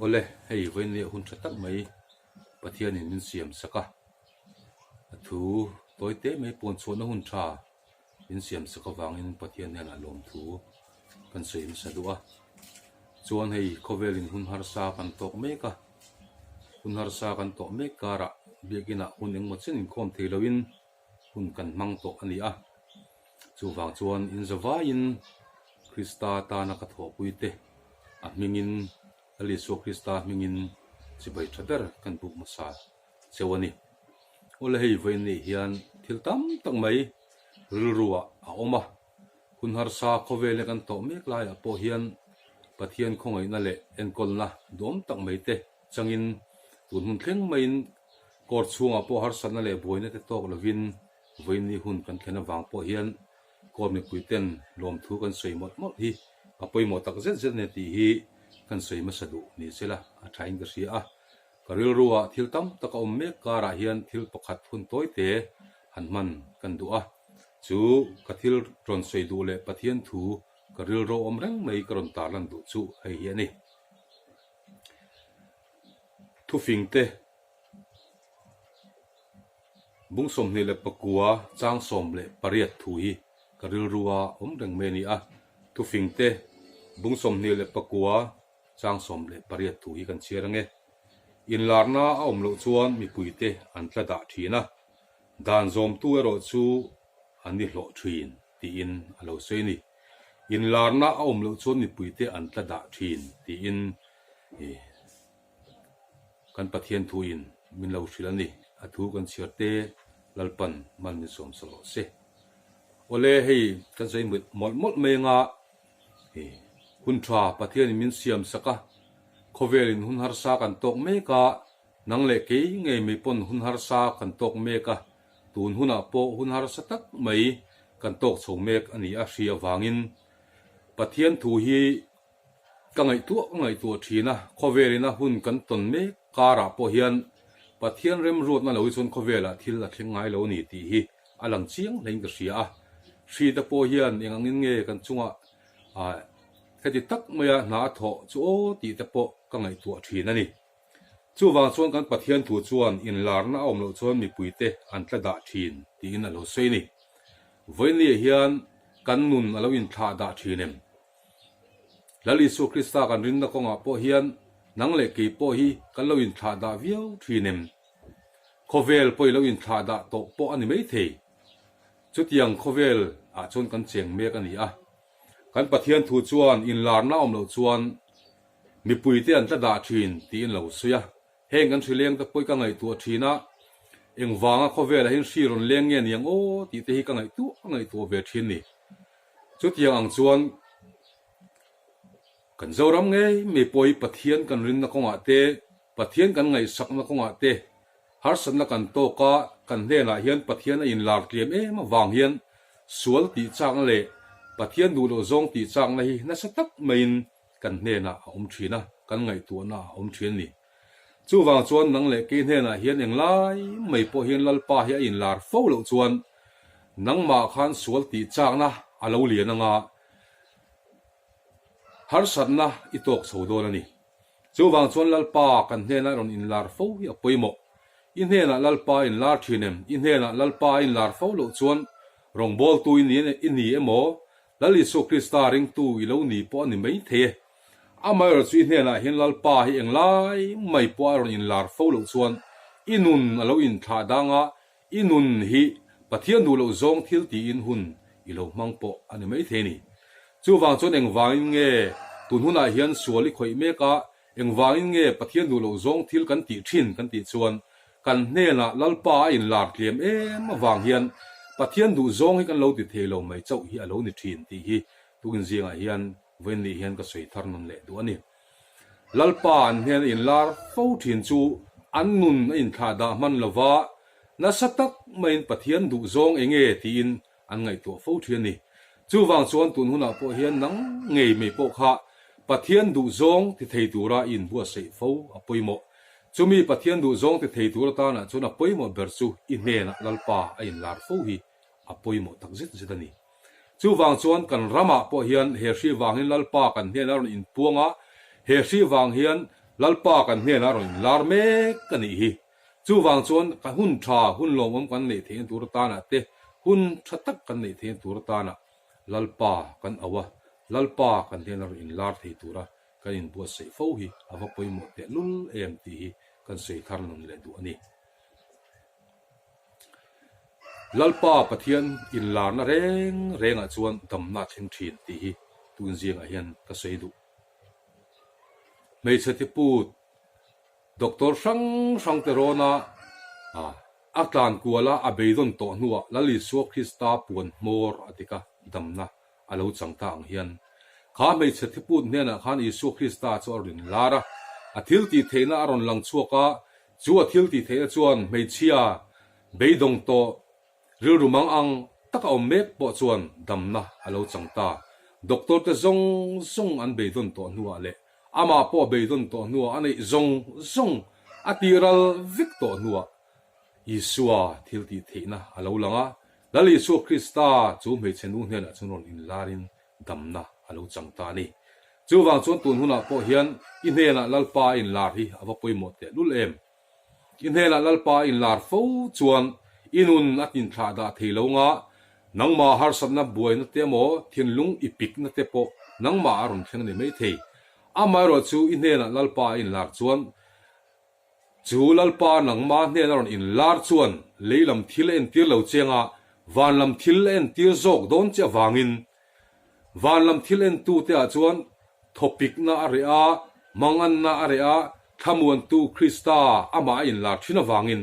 ole hei voin le hun thatak mai pathian in siam saka thu toite mai pon chona hun tha in siam saka wangin pathian hen alom thu kan seim sadua chuan hei khovelin hun har sa kan tok meka hun har sa kan tok mekara biakina hun eng mochin in khom theloin hun kan mang to ani a chu wang chuan in zawain Krista ta na ka tho puite a mingin ali so Krista mingin chibai thatar kan bu masa chewani ole hei vein ni hian thil tam tak mai ruwa a oma hun har sa khowele kan to mek lai a po hian pathian khongai na le enkol na dom tak mai te changin tun hun thleng main kor chunga po har san na le boina te tok lovin vein ni hun kan thena wang po hian kor mi puiten lom thu kan sei mot mot hi apoi mo tak zet zet ne ti hi kan sei ma sadu ni sela a thain ka sia a karil ruwa thil tam taka om me kara hian thil pakhat hun toy te hanman kan du a chu kathil tron sei du le pathian thu karil ro om reng mai karon tar lan du chu hei hi ani thu fing te bung som ni le pakua chang som le pariat thu hi karil ruwa om reng me ni a thu fing te bung som ni le pakua chang som le pariat thu hi kan chiarange inlar na a om lo chuan mi puite an tla da thina dan zom tu ero chu ani hlo thin ti in alo sei ni inlar na a om lo chuan mi puite an tla da thin ti in kan pathian thu in min lo thilani a thu kan chiarte lalpan man ni som salo se ole hei kan sei mol mol me nga hun tha pathian min siam saka khovelin hun har sa kan tok meka nang le ke nge mi pon hun har sa kan tok meka tun huna po hun har sa tak mai kan tok chho mek ani a hria wangin pathian thu hi ka ngai tu thina khovelina hun kan ton me kara po hian pathian rem ruat na lo chon khovela thil la thlengai lo ni ti hi alang chiang lein ka hria a hri ta po hian engangin nge kan chunga a khati tak maya na tho chu ti te po ka ngai tu thina ni chu wang chuan kan pathian thu chuan in lar na om lo chuan mi puite an tla da thin ti in alo sei ni voini hian kan nun alo in tha da thinem lali su Krista kan rin na konga po hian nang le ke po hi kan lo in tha da viau thinem khovel poi lo in tha da to po ani mai the chu tiang khovel a chon kan cheng mek ani a kan pathian thu chuan in lar na om lo chuan mi puite an tla da thin ti in lo suya heng kan thrileng ta poi ka ngai tu thina eng wanga khovel hin hriron leng nge niang o ti te hi ka ngai tu ve thin ni chu tiang ang chuan kan zoram nge mi poi pathian kan rin na konga te pathian kan ngai sak na konga te har san na kan to ka kan hnenah hian pathian a in lar tlem em awang hian sual ti chang le pathian du lo zong ti chang na hi na satak main kan hnenah om thina kan ngai tu na om thin ni chu wang chuan nang le ke hnenah hian eng lai mai po hian lalpa hi a in lar fo lo chuan nang ma khan sual ti chang na alo lian anga har san na itok chodon ani chu wang chuan lalpa kan hnenah ron in lar fo hi a poimo in hnenah lalpa in lar thinem in hnenah lalpa in lar fo lo chuan rong bol tu in ni emo lali so Krista ring tu I lo ni po ni mai the amai ro chu hnenah hin lalpa hi eng lai mai po ron in lar fo lo chuan inun alo in tha danga inun hi pathian du lo zong thil ti in hun I lo mang po ani mai the ni chu wang chuan eng wangin nge tun huna hian suali khoi meka eng wangin nge pathian du lo zong thil kan ti thin kan ti chuan kan hnenah lalpa in lar tlem em awang hian pathian du zong hi kan lo ti thelo mai chau hi alo ni thin ti hi tukin zinga hian wen ni hian ka sei thar non le du ani lalpa an hian in lar fo thin chu an nun in tha da man lova na satak main pathian du zong enge ti in an ngai to fo thian ni chu wang chuan tun huna po hian nang ngei me po kha pathian du zong ti thei tura in bua sei fo apoimo chumi pathian du zong ti thei tura ta na chuna poimo berchu I hnenah lalpa a in lar fo hi apoimo takzit zitani chu wang chuan kan rama po hian he hri wangin lalpa kan hnenah ron in puanga he hri wang hian lalpa kan hnenah ron in lar mek kan ni hi chu wang chuan ka hun tha hun lomom kan nei thein tur ta na te hun thatak kan nei thein tur ta na lalpa kan awa lalpa kan hnenah ron in lar thei tura kan in buat sei fo hi ava poimo te lul em ti hi kan sei thar nun le du ani lalpa pathian in lar na reng a chuan damna thing thin ti hi tun ziang a hian ka sei du mei chati put doctor sang te rona atlan kuala abeidon to nuwa lali so krista puan mor atika damna alo changta ang hian kha mei chati put nena khan isu krista chorin lara athil ti theina aron lang chuaka chu athil ti theina chuan mei chia beidong to rilrumang ang taka omek po chuan damna alo changta doctor te zong an beidon to nuwa le ama po beidon to nuwa anei zong atiral victo nuwa Isua thilti theina alo langa lali su krista chu mei chenu hnen chunon in larin damna alo changta ni chu wang chuan tun huna po hian inhena lalpa in lar hi awa poimo te lul em inhena lalpa in lar fo chuan inun atin thla da theilonga nangma har satna buaina te mo thinlung ipik na te po nangma aron theng ni mei thei amaro chu inhena lalpa in lar chuan chu lalpa nangma hnena ron in lar chuan leilam thil en tir lo chenga vanlam thil en tir zok don che wangin vanlam thil en tu te a chuan topic na area mangan na area thamuan tu krista ama in lar thina wangin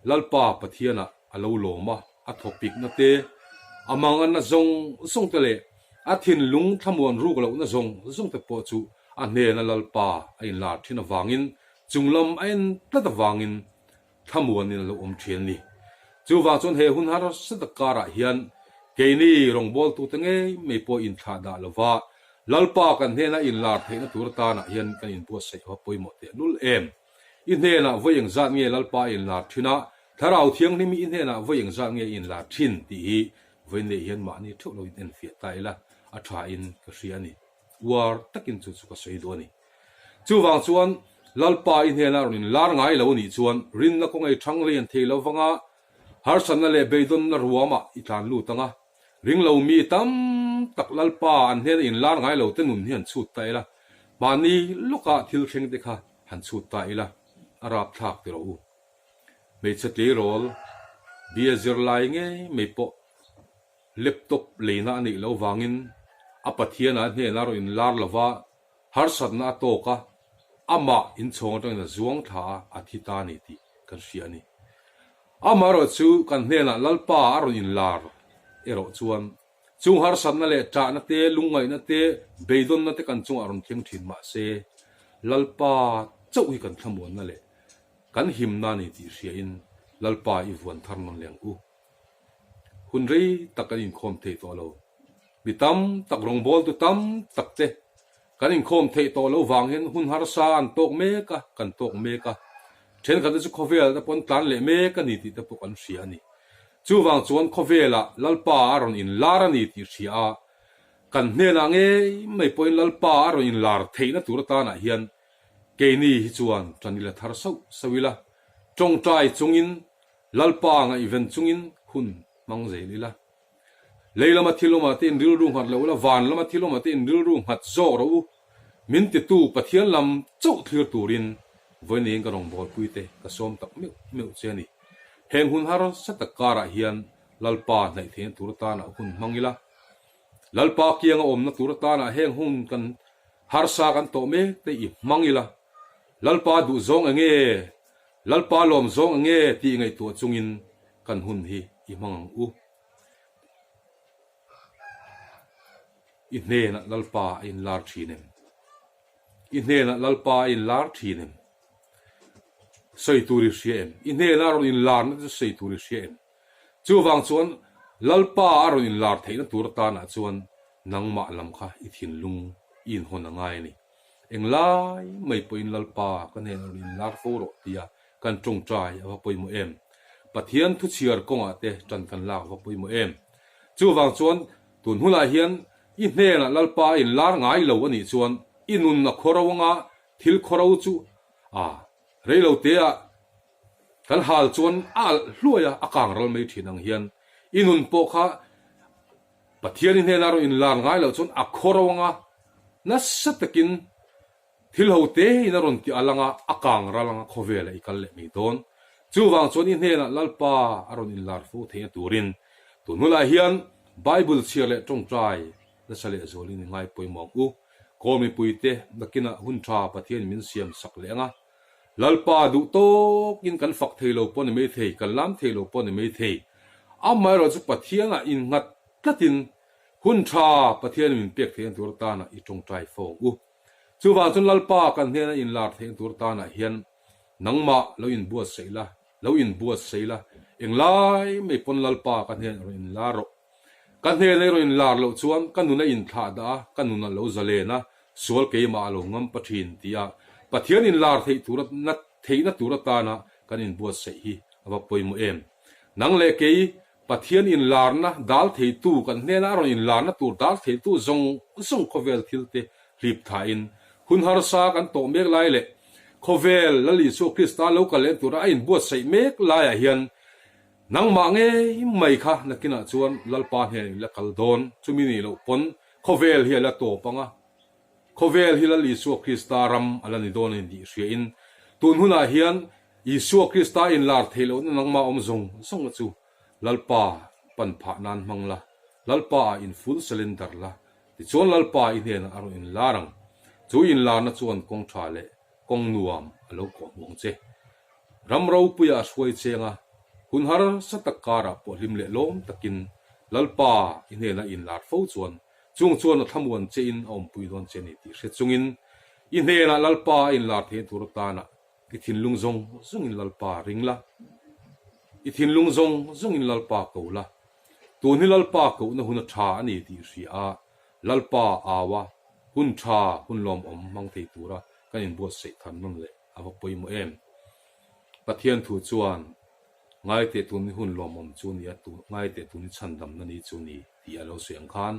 lalpa pathiana alo loma a topic na te amangan na zong tele a thin lung thamuan ru lo na zong te po chu a hne na lalpa a in lar thina wangin chunglam ain tlata wangin thamuan in lo thian ni chu wa chon he hun har sadakara hian keini rongbol tu tenge me po in tha da lova lalpa kan hena in lar theina turta na hian kan in po sei ho poimo te lul em in hena voyeng zat nge lalpa in lar thina tharau thiang ni mi in hena voyeng zat nge in lar thin ti hi voine hian ma ni thuk lo in fia taila a tha in ka hriani war takin chu ka sei do ni chu wang chuan lalpa in hena rin lar ngai lo ni chuan rin na ko ngai thang len thei lo wanga har san na le beidon na ruama i tlan lu tanga ring lo mi tam tak lalpa an hen in lar ngai lo te nun hian chut taila mani luka thil theng te kha han chut taila arap thak te ro me chatli rol bia zir lai nge me po laptop leina ani lo wangin apathiana hne ro in lar lova har san na to ka ama in chong tang na zuang tha athita ni ti kan hriani amaro chu kan hena lalpa aron in lar ero chuan chung har san na le ta na te lungai na te beidon na te kan chung aron theng thin ma se lalpa chau hi kan thamon na le kan him na ni ti hria in lalpa I vuan thar non leng u hunrei takan in khom the to lo bitam tak rong bol tu tam tak te kan in khom thei to lo wang hen hun har sa an tok me ka kan tok me ka then kan chu khovel ta pon tlan le me ka ni ti ta po kan hria ni chu wang chuan khovela lalpa aron in lar ani ti hria kan hne na nge mai poin lalpa aron in lar theina tur ta na hian ke ni hi chuan chanila thar sawila tong trai chungin lalpa nga event chungin hun mang zelila leilama thiloma te in rilru hat lo la van lama thiloma te in rilru hat zo ro min ti tu pathian lam chau thlir turin voine ka rong bol puite ka som tak meu cheni heng hun har satakara hian lalpa nai then turta na hun mangila lalpa kianga om na turta na heng hun kan har sa kan to me te I mangila lalpa du zong ange lalpa lom zong ange ti ngai to chungin kan hun hi I mang u inhena lalpa in lar thinem inhena lalpa in lar thinem sei turi siem inhena ro in lar na sei turi siem chu wang chuan lalpa aro in lar theina turta na chuan nangma lam kha I thin lung in hon angai ni englai mai poin lalpa kan hen in lar foro tia kan tung trai awa poimo em pathian thu chiar konga te tan kan la wa poimo em chu wang chuan tun hula hian inhena lalpa in lar ngai lo ani chuan inun na khorawanga thil khorau chu reilo te a kan hal chuan hluaya akang ral mai thinang hian inun po kha pathian in hnenah ro in lar ngai lo chuan a khorawanga na satakin thil ho te in ron ti alanga akang ralanga khovela ikal le mi don chu wang chuan in hnenah lalpa aron in lar fu theina turin tunula hian bible chiale tong trai na sale zolin ngai poimong u komi puite nakina hun tha pathian min siam sak lenga lalpa du to kin kan fak theilo pon me thei kan lam theilo pon me thei amai ro chu pathianga in ngat tlatin hun tha pathian min pek thein tur ta na i tong trai fo u chu wa chun lalpa kan hena in lar thein tur ta na hian nangma lo in buat seila englai me pon lalpa kan hen ro in laro kan he le ro in lar lo chuan kan nuna in tha da kan nuna lo zale na sual ke ma lo ngam pathin tia pathian in lar thei turat na theina turata na kan in buat sei hi aba poimu em nang le ke pathian in lar na dal thei tu kan hne na ro in lar na tur dal thei tu zong khovel thilte rip tha in hun har sa kan to mek lai le khovel lali so krista lo ka le tura in buat sei mek lai a hian nang ma nge mai kha nakina chuan lalpa he la kal don chumi ni lo pon khovel hi la to panga khovel hi la li so krista ram alani don in di hria in tun huna hian isu krista in lar thelo nang ma om zong chu lalpa pan pha nan mangla lalpa in full cylinder la ti chuan lalpa in hen aro in larang chu in lar na chuan kong tha le kong nuam alo ko mong che ramro puya suai chenga hunhar satakara po limle lom takin lalpa in hena in lar fo chuan chuan thamuan che in om pui don che ni ti hre chungin in hena lalpa in lar the turta na ithin lungzong zungin lalpa ringla ithin lungzong zungin lalpa kola tuni lalpa ko na huna tha ani ti hria lalpa awa hun tha hun lom om mang thei tura kanin bo sei than non le awa poimo em pathian thu chuan ngai te tuni hun lom om chu ni atu ngai te tuni chandam na ni chu ni ti alo siang khan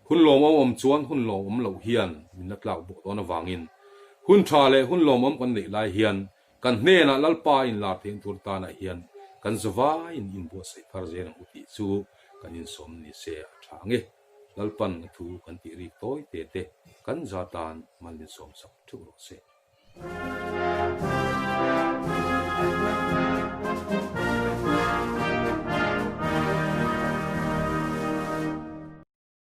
hun lom om chuan hun lom om lo hian minat lak bo to na wangin hun tha le hun lom om kan nei lai hian kan hne na lalpa in lar theng tur ta na hian kan zawa in bo sei phar zen uti chu kan in som ni se athange lalpan thu kan ti ri toy te kan zatan man ni som sak thu ro se